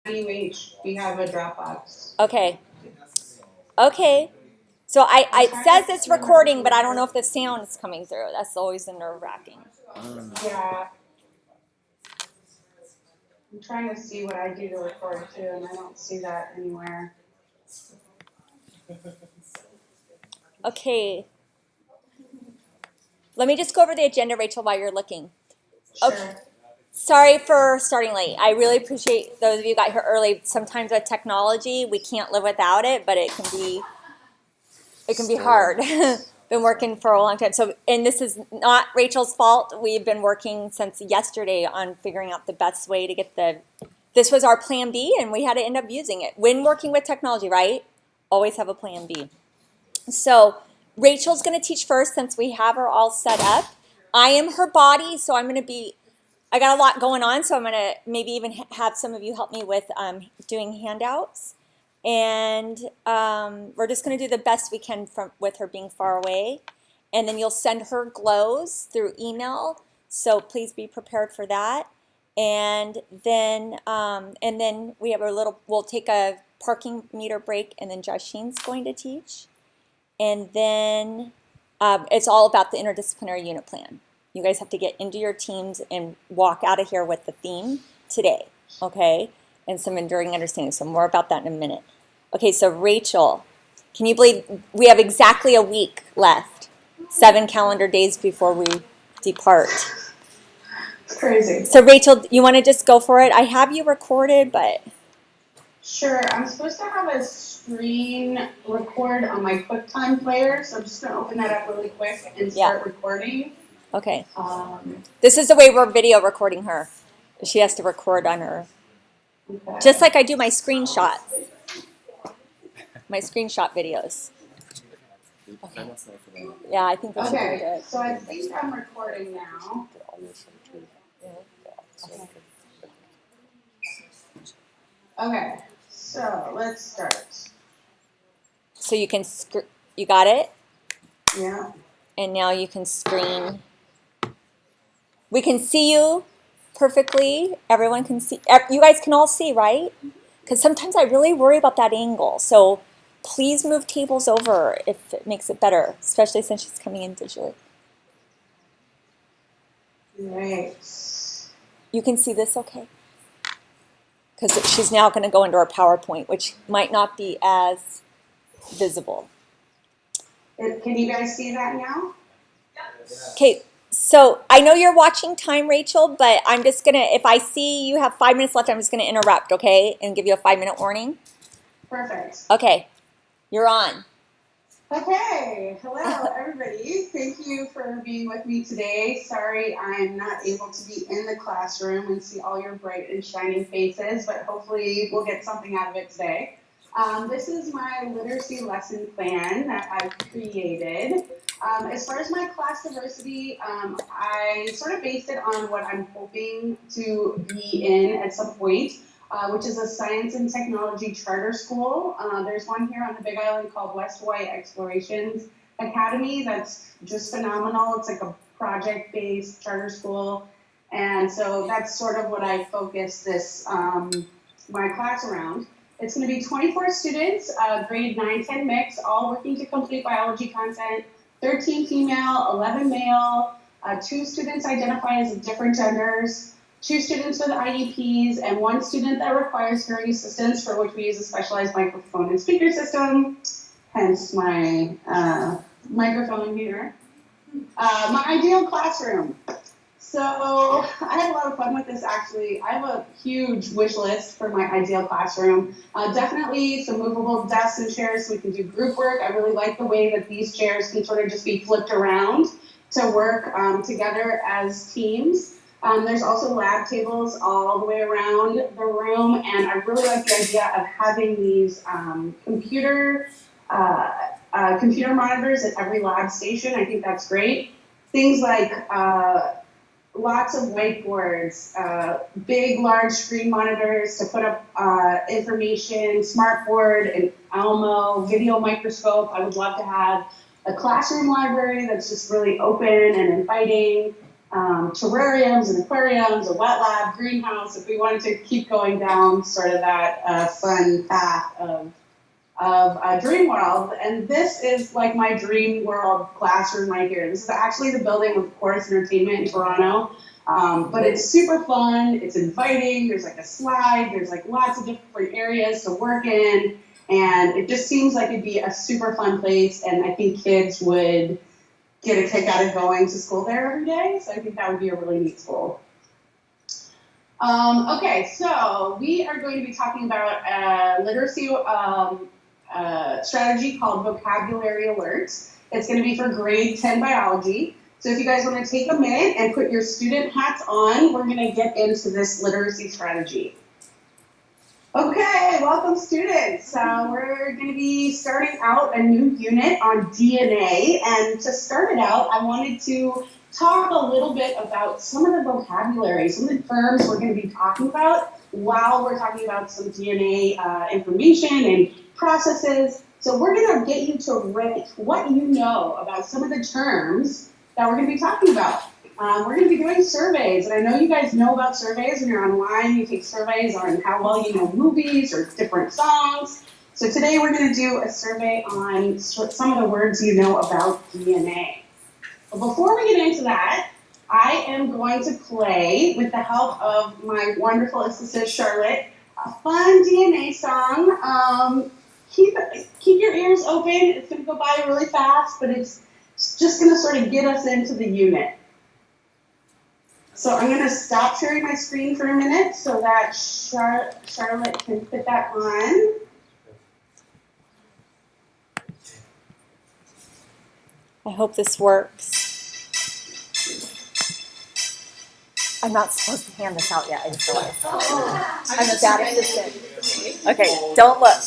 UH, we have a Dropbox. Okay. Okay. So it says it's recording, but I don't know if the sound is coming through. That's always the nerve-wracking. Yeah. I'm trying to see what I do to record too, and I don't see that anywhere. Okay. Let me just go over the agenda, Rachel, while you're looking. Sure. Okay. Sorry for starting late. I really appreciate those of you who got here early. Sometimes with technology, we can't live without it, but it can be hard. Been working for a long time. So, and this is not Rachel's fault. We've been working since yesterday on figuring out the best way to get this was our plan B, and we had to end up using it. When working with technology, right? Always have a plan B. So Rachel's going to teach first since we have her all set up. I am her body, so I got a lot going on, so I'm going to maybe even have some of you help me with doing handouts. And we're just going to do the best we can with her being far away. And then you'll send her glows through email, so please be prepared for that. And then we have we'll take a parking meter break, and then Josheen's going to teach. And then it's all about the interdisciplinary unit plan. You guys have to get into your teams and walk out of here with the theme today, okay? And some enduring understanding. So more about that in a minute. Okay, so Rachel, can you believe we have exactly a week left, 7 calendar days before we depart. It's crazy. So Rachel, you want to just go for it? I have you recorded, but... Sure, I'm supposed to have a screen record on my QuickTime player, so I'm just going to open that up really quick and start recording. Okay. This is the way we're video recording her. She has to record on her. Okay. Just like I do my screenshots. My screenshot videos. Okay. Yeah, I think that's okay. Good. So I think I'm recording now. Okay, so let's start. So you you got it? Yeah. And now you can screen. We can see you perfectly. Everyone can see. You guys can all see, right? Because sometimes I really worry about that angle. So please move tables over if it makes it better, especially since she's coming in visually. Right. You can see this okay? Because she's now going to go into our PowerPoint, which might not be as visible. Can you guys see that now? Okay, so I know you're watching time, Rachel, but I'm just going to, if I see you have 5 minutes left, I'm just going to interrupt, okay, and give you a 5-minute warning. Perfect. Okay, you're on. Okay, hello everybody. Thank you for being with me today. Sorry I'm not able to be in the classroom and see all your bright and shining faces, but hopefully we'll get something out of it today. This is my literacy lesson plan that I've created. As far as my class diversity, I sort of based it on what I'm hoping to be in at some point. Which is a science and technology charter school. There's one here on the Big Island called West Hawaii Explorations Academy that's just phenomenal. It's like a project-based charter school. And so that's sort of what I focus this, my class around. It's going to be 24 students, grade 9-10 mix, all working to complete biology content, 13 female, 11 male, 2 students identify as different genders, 2 students with IEPs, and 1 student that requires hearing assistance, for which we use a specialized microphone and speaker system, hence my microphone here. My ideal classroom. So I had a lot of fun with this, actually. I have a huge wish list for my ideal classroom. Definitely some movable desks and chairs so we can do group work. I really like the way that these chairs can sort of just be flipped around to work together as teams. There's also lab tables all the way around the room, and I really like the idea of having these computer monitors at every lab station. I think that's great. Things like lots of whiteboards, big, large screen monitors to put up information, smartboard, and Almo, video microscope. I would love to have a classroom library that's just really open and inviting. terrariums and aquariums, a wet lab, greenhouse, if we wanted to keep going down sort of that fun path of Dream World. And this is like my Dream World classroom right here. This is actually the building of Chorus Entertainment in Toronto. But it's super fun, it's inviting, there's like a slide, there's like lots of different areas to work in, and it just seems like it'd be a super fun place, and I think kids would get a kick out of going to school there every day, so I think that would be a really neat school. Okay, so we are going to be talking about a literacy strategy called Vocabulary Alerts. It's going to be for grade 10 biology. So if you guys want to take a minute and put your student hats on, we're going to get into this literacy strategy. Okay, welcome students. We're going to be starting out a new unit on DNA. And to start it out, I wanted to talk a little bit about some of the vocabulary, some of the terms we're going to be talking about while we're talking about some DNA information and processes. So we're going to get you to rate what you know about some of the terms that we're going to be talking about. We're going to be doing surveys, and I know you guys know about surveys when you're online. You take surveys on how well you know movies or different songs. So today we're going to do a survey on some of the words you know about DNA. But before we get into that, I am going to play, with the help of my wonderful assistant Charlotte, a fun DNA song. Keep your ears open. It's going to go by really fast, but it's just going to sort of get us into the unit. So I'm going to stop sharing my screen for a minute so that Charlotte can put that on. I hope this works. I'm not supposed to hand this out yet. I just realized. I'm a bad assistant. Okay, don't look.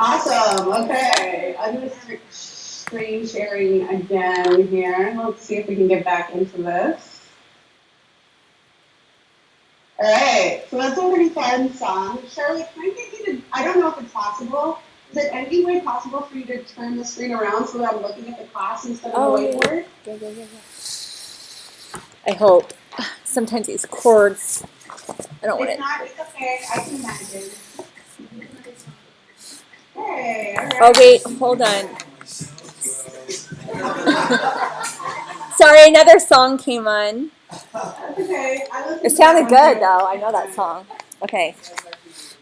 Awesome. Okay, I'm going to start screen sharing again here. Let's see if we can get back into this. All right, so that's a pretty fun song. Charlotte, can I get you to, I don't know if it's possible. Is it any way possible for you to turn the screen around so that I'm looking at the class instead of the whiteboard? Yeah. I hope. Sometimes these cords, I don't want it. If not, it's okay. I can imagine. Hey, all right. Oh, wait, hold on. Sorry, another song came on. That's okay. It sounded good, though. I know that song. Okay.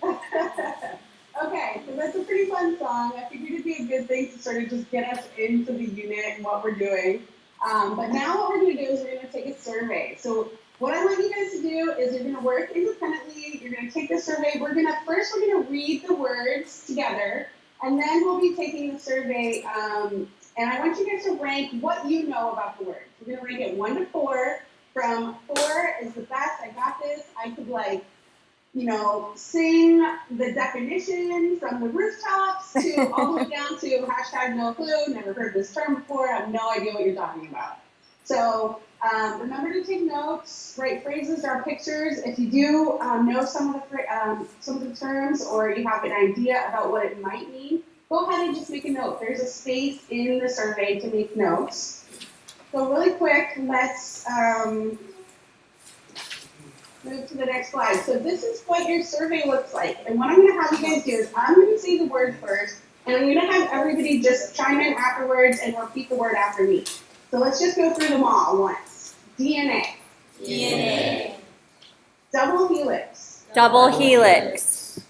Okay, so that's a pretty fun song. I figured it'd be a good thing to sort of just get us into the unit and what we're doing. But now what we're going to do is we're going to take a survey. So what I want you guys to do is you're going to work independently. You're going to take the survey. We're going to read the words together, and then we'll be taking the survey. And I want you guys to rank what you know about the words. We're going to rank it 1 to 4. From 4 is the best. I got this. I could sing the definition from the rooftops to all the way down to hashtag no clue, never heard this term before, have no idea what you're talking about. So remember to take notes, write phrases or pictures. If you do know some of the terms or you have an idea about what it might mean, go ahead and just make a note. There's a space in the survey to make notes. So really quick, let's move to the next slide. So this is what your survey looks like. And what I'm going to have you guys do is I'm going to say the word first, and I'm going to have everybody just chime in afterwards and repeat the word after me. So let's just go through them all once. DNA. DNA. Double helix. Double helix.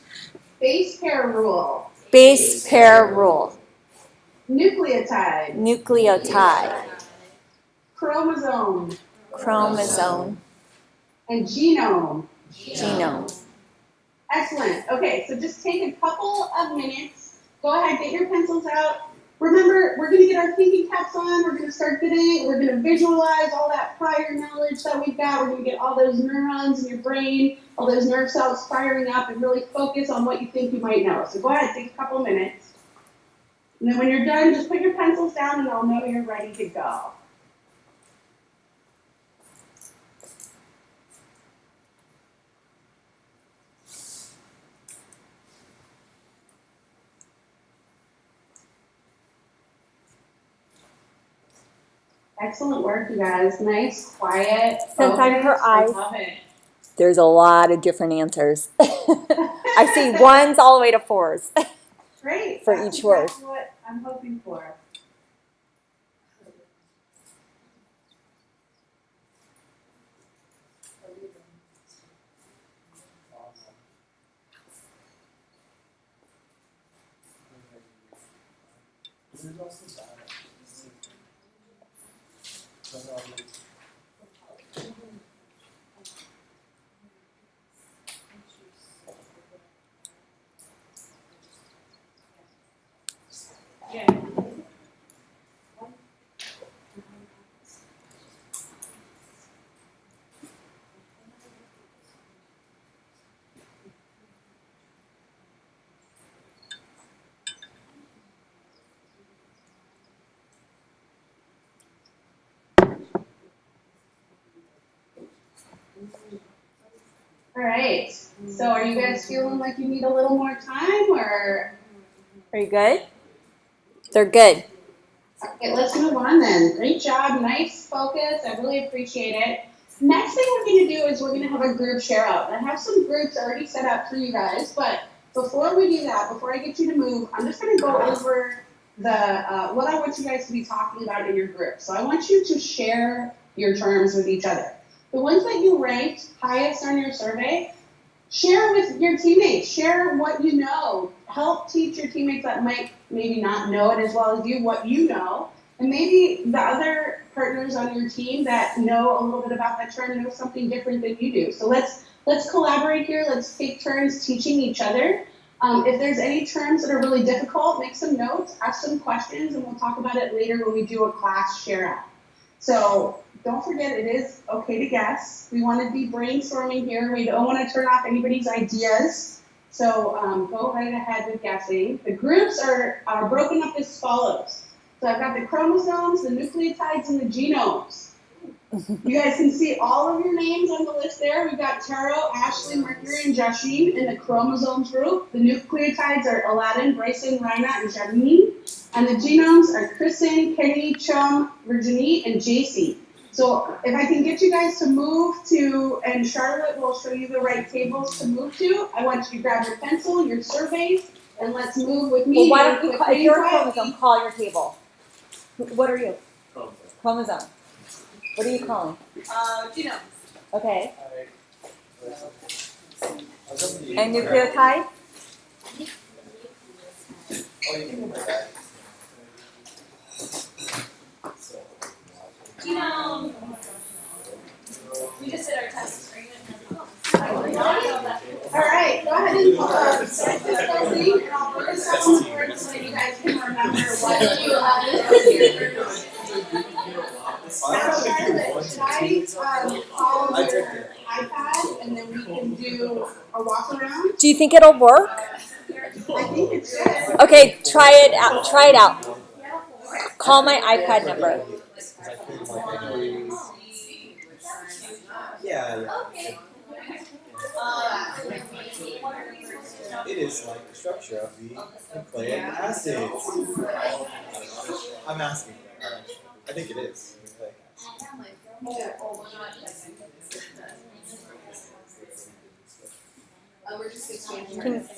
Base pair rule. Base pair rule. Nucleotide. Nucleotide. Chromosome. Chromosome. And genome. Genome. Excellent. Okay, so just take a couple of minutes. Go ahead, get your pencils out. Remember, we're going to get our thinking caps on. We're going to start getting, we're going to visualize all that prior knowledge that we've got. We're going to get all those neurons in your brain, all those nerve cells firing up and really focus on what you think you might know. So go ahead, take a couple of minutes. And then when you're done, just put your pencils down and I'll know you're ready to go. Excellent work, you guys. Nice, quiet. Since I'm her eyes, I love it. there's a lot of different answers. I see ones all the way to fours. Great. For That's each word. exactly what I'm hoping for. All right. So are you guys feeling like you need a little more time, or? Are you good? They're good. Okay, let's move on then. Great job. Nice focus. I really appreciate it. Next thing we're going to do is we're going to have a group share out. I have some groups already set up for you guys, but before we do that, before I get you to move, I'm just going to go over what I want you guys to be talking about in your group. So I want you to share your terms with each other. The ones that you ranked highest on your survey, share with your teammates. Share what you know. Help teach your teammates that might maybe not know it as well as you, what you know. And maybe the other partners on your team that know a little bit about that term know something different than you do. So let's collaborate here. Let's take turns teaching each other. If there's any terms that are really difficult, make some notes, ask some questions, and we'll talk about it later when we do a class share out. So don't forget, it is okay to guess. We want to be brainstorming here. We don't want to turn off anybody's ideas. So go right ahead with guessing. The groups are broken up as follows. So I've got the chromosomes, the nucleotides, and the genomes. You guys can see all of your names on the list there. We've got Taro, Ashley, Mercury, and Joshine in the chromosomes group. The nucleotides are Aladdin, Bryson, Raina, and Janine. And the genomes are Kristen, Kenny, Chum, Virginie, and JC. So if I can get you guys to move to, and Charlotte will show you the right tables to move to, I want you to grab your pencil, your surveys, and let's move with me. Well, why don't you, if you're a chromosome, call your table. What are you? Chromosome. What are you calling? Genome. Okay. And nucleotide? Genome. We just did our test. All right, go ahead and start this closing, and I'll put this on the board so that you guys can remember what you should I call your iPad, and then we can do a walk around. Do you think it'll work? I think it should. Okay, try it out. Try it out. Call my iPad number. Yeah. It is like the structure of the nucleic acids. I'm asking. I think it is.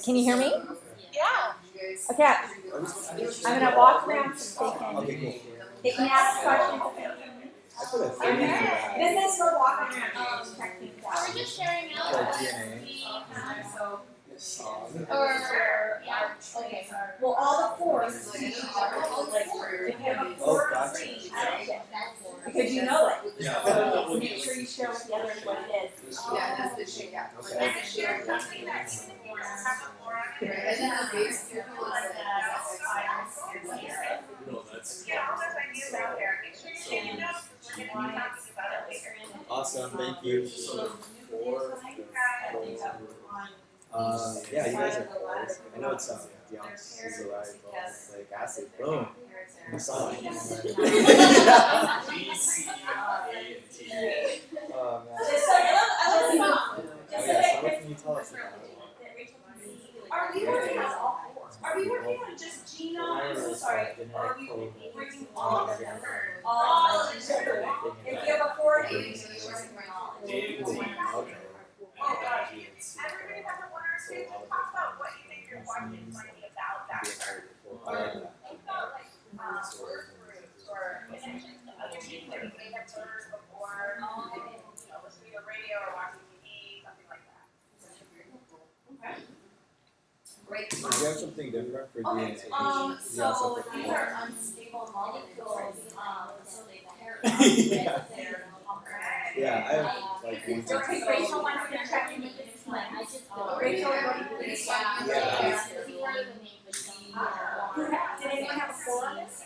Can you hear me? Yeah. Okay. I'm gonna walk around so they can ask questions. I put a 30 for that. This is for walking around. Check things out. We're just sharing out. Like DNA. Or yeah. Okay. Well, all the fours. If you have a Oh, four, gotcha. because you know it. Yeah. So make sure you share with the others what it is. Yeah, that's the shakeout. Okay. And then the base circle is Awesome, thank you. Yeah, you guys are close. I know it's deoxyribonucleic acid. Boom. You saw it. Oh man. Oh yeah, so what can you tell us about it? Are we working on all four? Are we working on just genome? I'm so sorry. Or are we working all of them? All of them. If you have a four, Okay. Oh gosh. Everybody has a winner stage and talk about what you think your watching is going to be about that. I like that. Think about like word groups or connections to other people that you may have heard before. Listening to radio or watching TV, something like that. Okay. Great. Do you have something different for DNA? So these are unstable molecules, so they pair up Yeah. with their Yeah, I have like one to okay, Rachel wants to check in with this one. Rachel, did anyone have a four on this?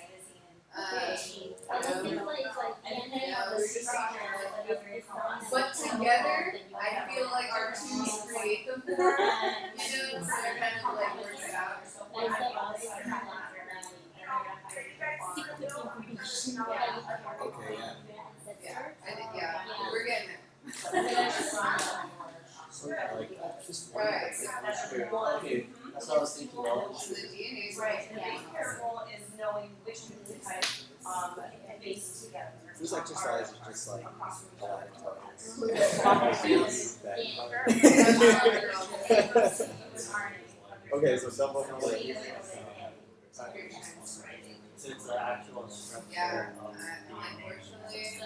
But together, I feel like our twos create the four. So they're kind of like working it out. Okay, yeah. Yeah, I think, yeah, we're getting it. So like just Right. okay. That's what I was thinking about. So the DNA is Right, and being careful is knowing which nucleotides base together. This exercise is just like a lot of Okay, so some of them are like So it's the actual structure Yeah, of unfortunately, I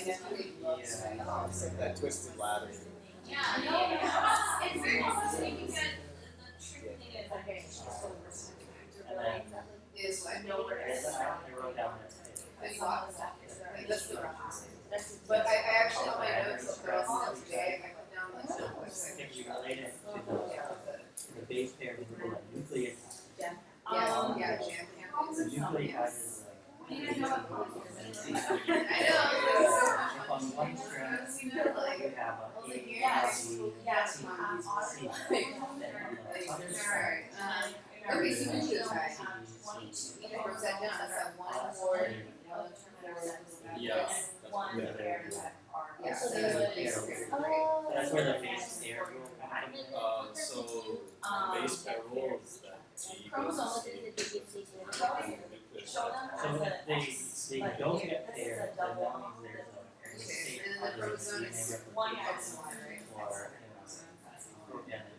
definitely love it's like that twisted ladder. Yeah, no, it's very possible you can get the trick thing is okay. and then is like, I wrote down I thought, like, that's the rough. But I actually, on my notes for us today, I put down like some quick if you relate it to the base pair of the nucleotide. yeah, jam The nucleotide is like I know, on one strand you know, like, you have a A, B, C, yes, C, and on the other like, side okay, so nucleotide, C, if I wrote that down, that's like one, four, Yeah. One Yeah. pair that are. yeah, so So that's the what base they pair. say. That's where the base pair rule comes in. So base pair rules that G Chromosomes goes show them So as if a. they don't get paired, then that means there's a Okay, state and then the other than chromosome is DNA one replication X, Y, right? or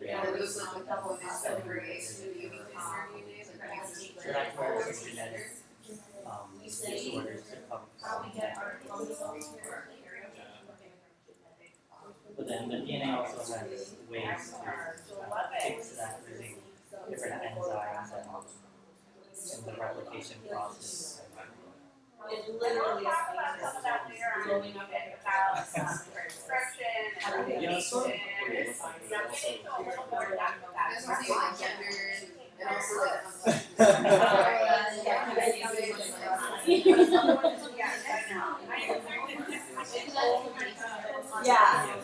Yeah, it goes like a double is separate, so you can DNA, so that makes it So that's where the genetic disorders come How we from. get our chromosomes here. But then the DNA also has ways to fix that using different enzymes and the replication process. It literally is blowing up at about expression and Yeah, so That's what they like gender and also Yeah.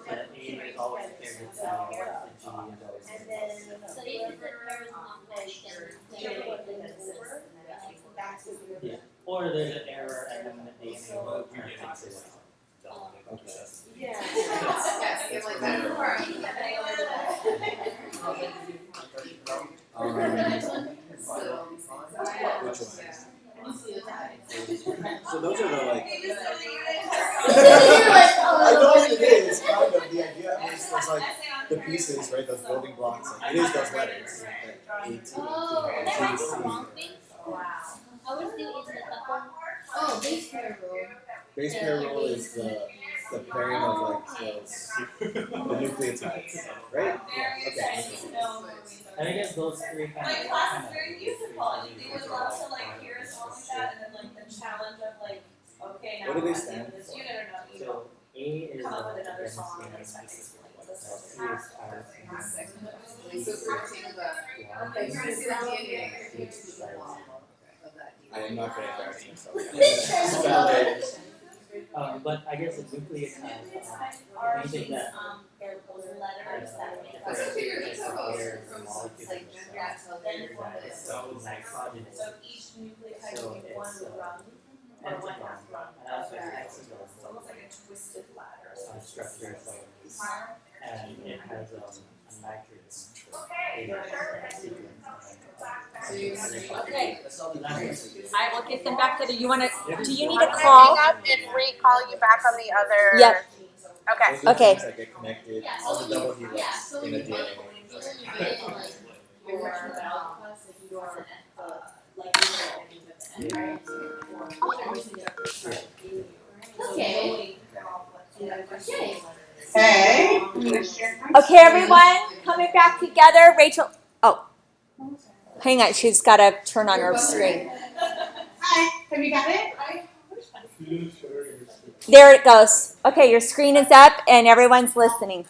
The A always paired with the G and always. So if the pair is not matched, Yeah. Or there's an error and then the DNA will kind of fix it. Okay. Yes, it's like that. Which one? So those are the like. I know what it is. Kind of the idea. I mean, it's like the pieces, right? Those building blocks. Like, it is those letters. Like A, T, T, C. I would do is the couple. Oh, base pair rule. Base pair rule is the pairing of like the nucleotides, right? Okay. And I guess those three kind My of. class is very musical. They would love to like hear a song like that, and then like the challenge of like, okay, now What do they I'm stand in this for? unit or not. You know, So A is come up with another adenosine song and and that C explains is this. tyrosine. So 13 of that. Okay, you're gonna see the DNA of that. I am not going to embarrass myself. Valid. But I guess the nucleotide, anything that They're those letters that make up. That's what figured it's are about paired from molecules like of gender cells, until Then later. for this. so nitrogenous. So each nucleotide So will be one it's, rung, or one pentagon, half rung. and also It's hexagon, almost like a twisted ladder. structure, so it's, and it has a nitrogen sequence. So you Okay. Nitrogen. I will get them back to you. Want to? Do you need a I'm gonna call? hang up and re-call you back on the other. Yep. Okay. Those are Okay. things that get connected, all the double helix in a DNA. Okay. Hey. Okay, everyone, coming back together. Rachel. Oh, hang on. She's got to turn on her screen. Hi. Have you got it? There it goes. Okay, your screen is up and everyone's listening.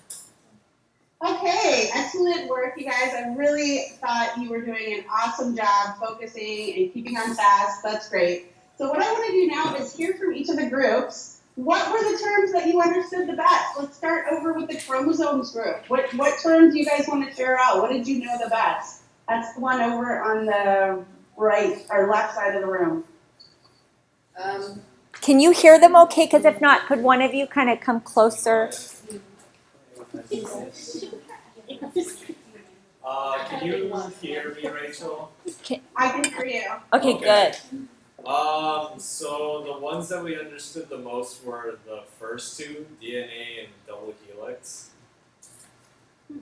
Okay, excellent work, you guys. I really thought you were doing an awesome job focusing and keeping on task. That's great. So what I want to do now is hear from each of the groups. What were the terms that you understood the best? Let's start over with the chromosomes group. What terms do you guys want to share out? What did you know the best? That's the one over on the right or left side of the room. Can you hear them okay? Because if not, could one of you kind of come closer? Can you hear me, Rachel? I can hear you. Okay, Okay. good. So the ones that we understood the most were the first two, DNA and double helix.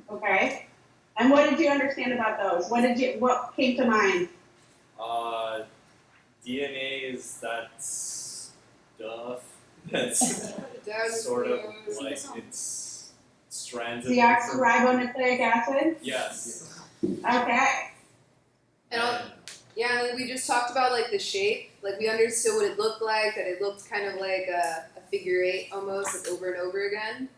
Okay. And what did you understand about those? What came to mind? DNA is that stuff that's sort of like it's strands of Deoxyribonucleic acid? Yes. Okay. And yeah, like we just talked about like the shape. Like we understood what it looked like, that it looked kind of like a figure eight almost, like over and over again.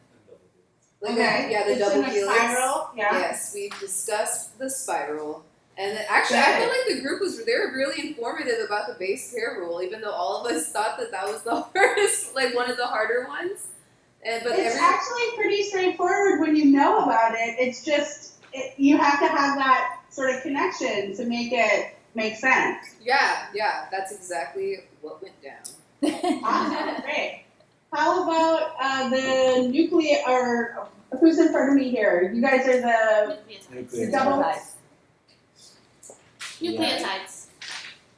Like Okay. the It's double in a helix. spiral. Yeah. Yes, we discussed the spiral. And then, actually, I feel like the group they were really informative about the base pair rule, even though all of us thought that was the hardest, like one of the harder ones. But It's actually pretty straightforward when you know about it. It's just you have to have that sort of connection to make it make sense. yeah, that's exactly what went down. Awesome, great. How about the nuclear? Or who's in front of me here? You guys are the double Nucleotides.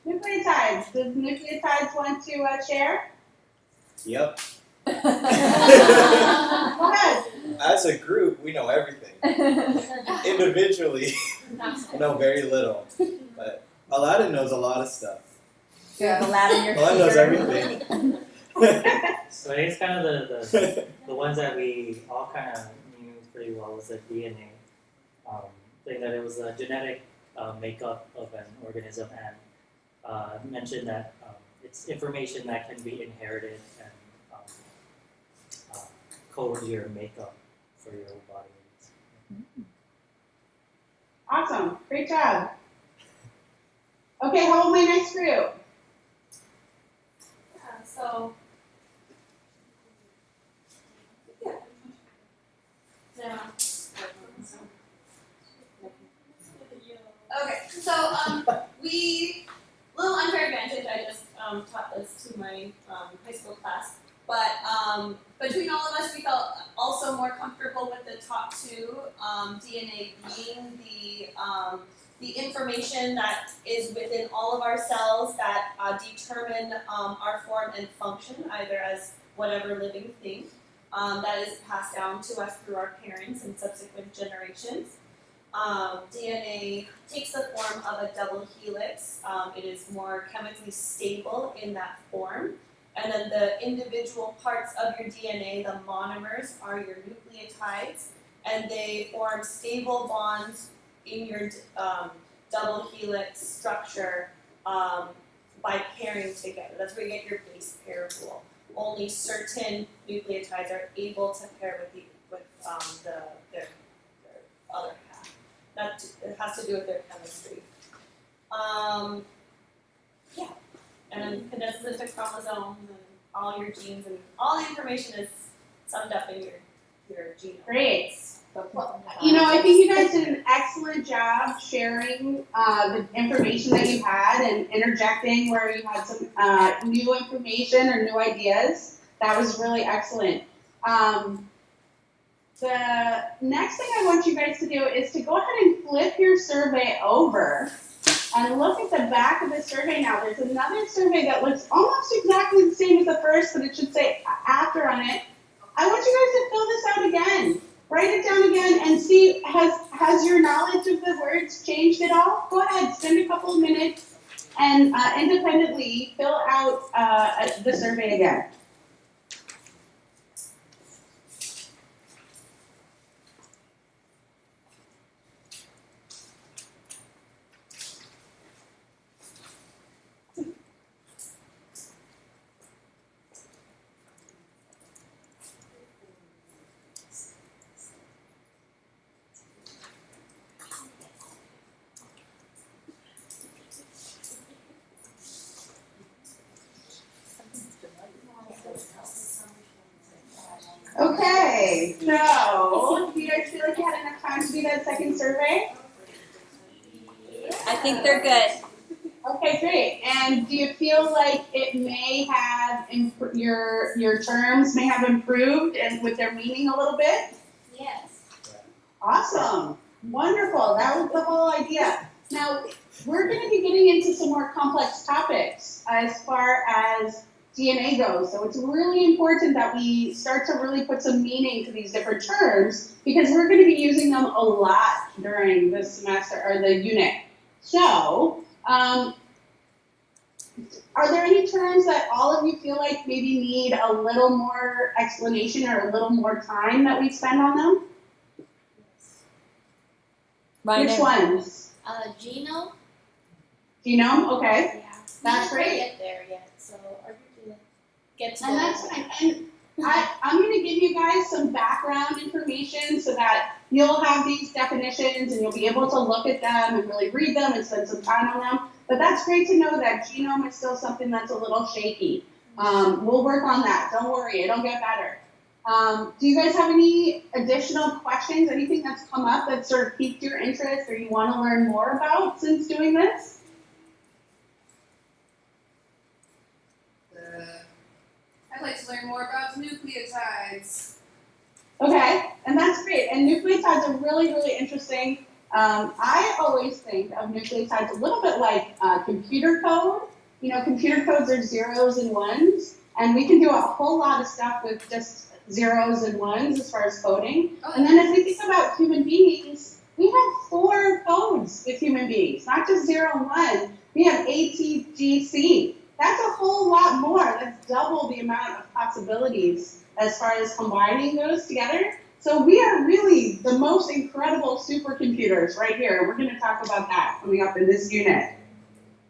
nucleotides. Does nucleotides want to share? Yep. Go ahead. As a group, we know everything. Individually, we know very little. But Aladdin knows a lot of stuff. Yeah. Aladdin knows everything. So I guess kind of the ones that we all kind of knew pretty well was the DNA thing, that it was a genetic makeup of an organism, and mentioned that it's information that can be inherited and code your makeup for your body. Awesome, great job. Okay, how about my next group? So Between all of us, we felt also more comfortable with the top two, DNA being the information that is within all of our cells that determine our form and function, either as whatever living thing that is passed down to us through our parents and subsequent generations. DNA takes the form of a double helix. It is more chemically stable in that form. And then the individual parts of your DNA, the monomers, are your nucleotides, and they form stable bonds in your double helix structure by pairing together. That's where you get your base pair rule. Only certain nucleotides are able to pair with their other half. It has to do with their chemistry. Yeah. And then condenses into chromosomes and all your genes and all the information is summed up in your genome. Great. You know, I think you guys did an excellent job sharing the information that you had and interjecting where you had some new information or new ideas. That was really excellent. The next thing I want you guys to do is to go ahead and flip your survey over and look at the back of the survey now. There's another survey that looks almost exactly the same as the first, but it should say after on it. I want you guys to fill this out again. Write it down again and see, has your knowledge of the words changed at all? Go ahead, spend a couple of minutes and independently fill out the survey again. Okay, so do you guys feel like you had enough time to do that second survey? I think they're good. Okay, great. And do you feel like it may have your terms may have improved and with their meaning a little bit? Yes. Awesome, wonderful. That was the whole idea. Now we're going to be getting into some more complex topics as far as DNA goes. So it's really important that we start to really put some meaning to these different terms because we're going to be using them a lot during this semester or the unit. So, are there any terms that all of you feel like maybe need a little more explanation or a little more time that we spend on them? Which ones? Genome. Genome, okay. Yeah. That's We didn't great. get there yet, so are you gonna get to And that's fine. And I'm going to give you guys some background information so that you'll have these definitions and you'll be able to look at them and really read them and spend some time on them. But that's great to know that genome is still something that's a little shaky. We'll work on that. Don't worry, it'll get better. Do you guys have any additional questions, anything that's come up that sort of piqued your interest or you want to learn more about since doing this? I'd like to learn more about nucleotides. Okay, and that's great. And nucleotides are really, really interesting. I always think of nucleotides a little bit like computer code. You know, computer codes are zeros and ones, and we can do a whole lot of stuff with just zeros and ones as far as coding. And then if we think about human beings, we have 4 codes with human beings, not just 0 and 1. We have A, T, G, C. That's a whole lot more. That's double the amount of possibilities as far as combining those together. So we are really the most incredible supercomputers right here. We're going to talk about that coming up in this unit.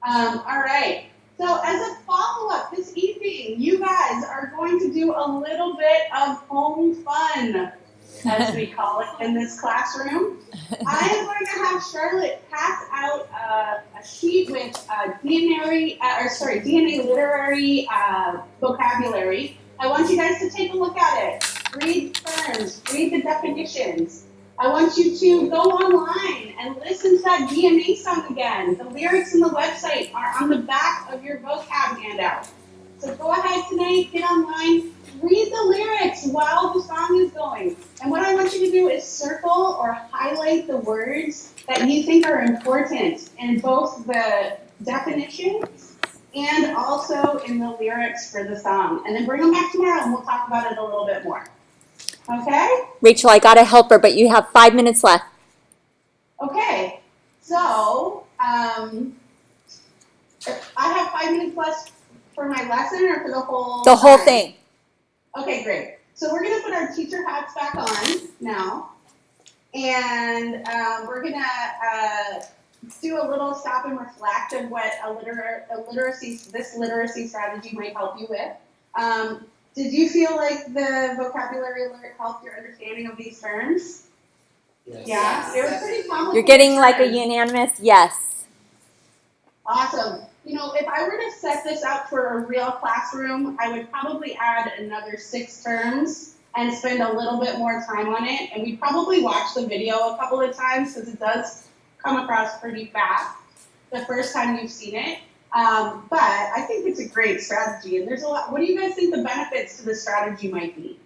All right. So as a follow-up this evening, you guys are going to do a little bit of home fun, as we call it in this classroom. I am going to have Charlotte pass out a sheet with DNA literary vocabulary. I want you guys to take a look at it. Read terms, read the definitions. I want you to go online and listen to that DNA song again. The lyrics in the website are on the back of your vocab handout. So go ahead tonight, get online, read the lyrics while the song is going. And what I want you to do is circle or highlight the words that you think are important in both the definitions and also in the lyrics for the song. And then bring them back tomorrow and we'll talk about it a little bit more. Okay? Rachel, I gotta help her, but you have 5 minutes left. Okay. So, I have 5 minutes left for my lesson or for the whole The whole time? thing. Okay, great. So we're gonna put our teacher hats back on now. And we're gonna do a little stop and reflect of what this literacy strategy might help you with. Did you feel like the vocabulary alert helped your understanding of these terms? Yes. Yeah, it was pretty complicated. You're getting like a terms. unanimous yes. Awesome. You know, if I were to set this up for a real classroom, I would probably add another 6 terms and spend a little bit more time on it. And we'd probably watch the video a couple of times because it does come across pretty fast the first time you've seen it. But I think it's a great strategy. And there's a lot. What do you guys think the benefits to the strategy might be?